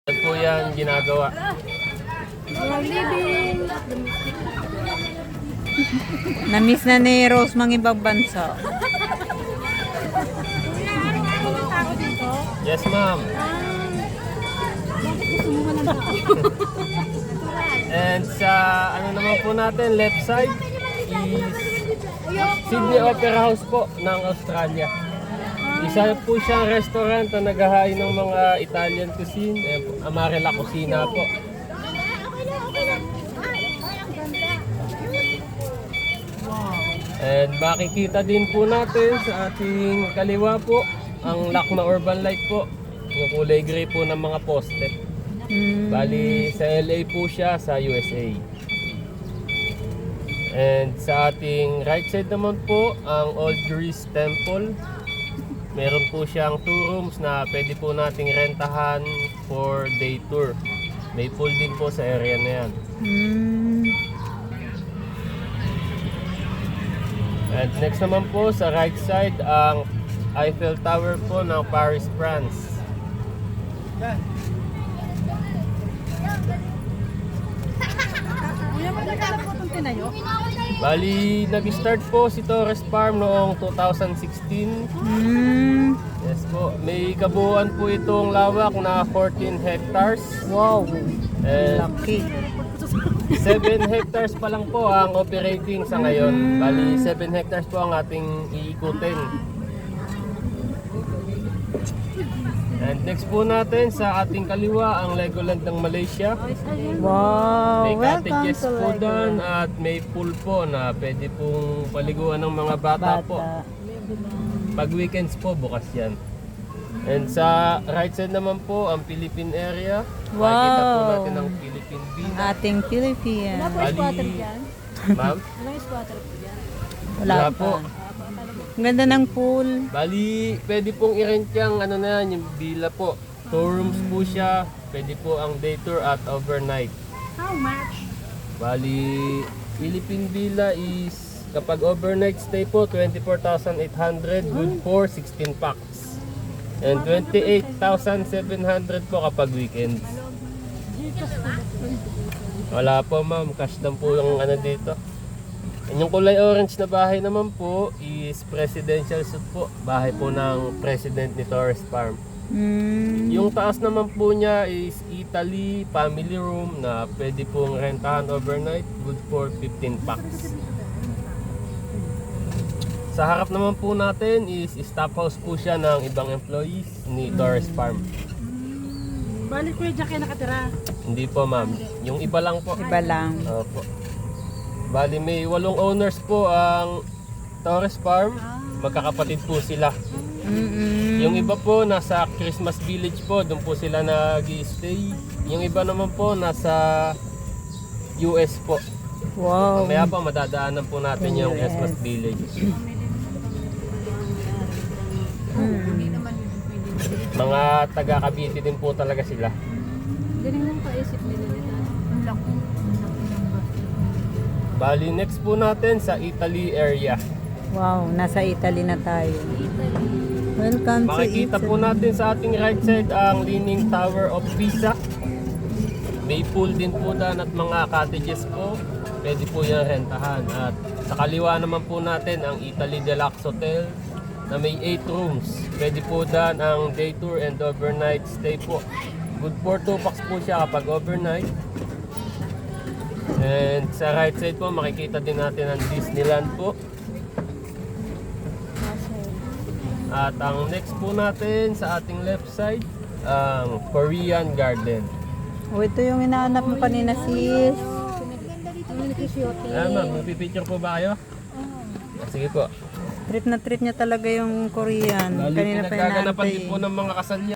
Ano po yan ginagawa? Na-miss na ni Rose mga ibang bansa. Yes, ma'am. And sa ano naman po natin, left side is Sydney Opera House po ng Australia. Isa po siyang restaurant na naghahain ng mga Italian cuisine. Ayan po, Amarella Cucina po. And makikita din po natin sa ating kaliwa po ang Lakma Urban Light po. Yung kulay gray po ng mga poste. Bali sa LA po siya, sa USA. And sa ating right side naman po ang Old Greece Temple. Meron po siyang 2 rooms na pwede po nating rentahan for day tour. May pool din po sa area na yan. And next naman po sa right side ang Eiffel Tower po ng Paris, France. Bali, nag-start po si Torres Farm noong 2016. Yes po, may kabuuan po itong lawak na 14 hectares. Wow, And lucky. 7 hectares pa lang po ang operating sa ngayon. Bali, 7 hectares po ang ating iikutin. And next po natin sa ating kaliwa ang Legoland ng Malaysia. Wow, May welcome cottages to po doon Legoland. at may pool po na pwede pong paliguan ng mga bata po. Pag weekends po, bukas yan. And sa right side naman po ang Philippine area. Wow. Makikita po natin ang Philippine Villa. Ating Philippine. Bali, ma'am? Wala Wala pa. po. Ang ganda ng pool. Bali, pwede pong i-rent yung ano na yan, yung villa po. 2 rooms po siya. Pwede po ang day tour at overnight. How much? Bali, Philippine Villa is kapag overnight stay po 24,800, good for 16 packs. And 28,700 po kapag weekends. Wala po ma'am, cash lang po yung ano dito. And yung kulay orange na bahay naman po is presidential suite po. Bahay po ng president ni Torres Farm. Yung taas naman po niya is Italy family room na pwede pong rentahan overnight, good for 15 packs. Sa harap naman po natin is staff house po siya ng ibang employees ni Torres Farm. Balik ko yung kayo nakatira. Hindi po ma'am, yung iba lang po. Iba lang. Opo. Bali may 8 owners po ang Torres Farm. Magkakapatid po sila. Yung iba po nasa Christmas Village po, doon po sila nag-i-stay. Yung iba naman po nasa US po. Wow. Mamaya pa madadaanan po natin yung US. Christmas Village. Mga taga Cavite din po talaga sila. Galing lang paisip nila nila. Ang laki. Bali next po natin sa Italy area. Wow, nasa Italy na tayo. Welcome to Makikita Italy. po natin sa ating right side ang Leaning Tower of Pisa. May pool din po daan at mga cottages po. Pwede po yung rentahan. At sa kaliwa naman po natin ang Italy Deluxe Hotel na may 8 rooms. Pwede po daan ang day tour and overnight stay po. Good for 2 packs po siya kapag overnight. And sa right side po makikita din natin ang Disneyland po. At ang next po natin sa ating left side ang Korean Garden. Oh, ito yung hinahanap mo kanina, sis. Ayan ma'am, magpipicture po ba kayo? Sige po. Trip na trip niya talaga yung Korean. Bali, Kanina pa pinagkaganapan inaantay. din po ng mga kasal niya.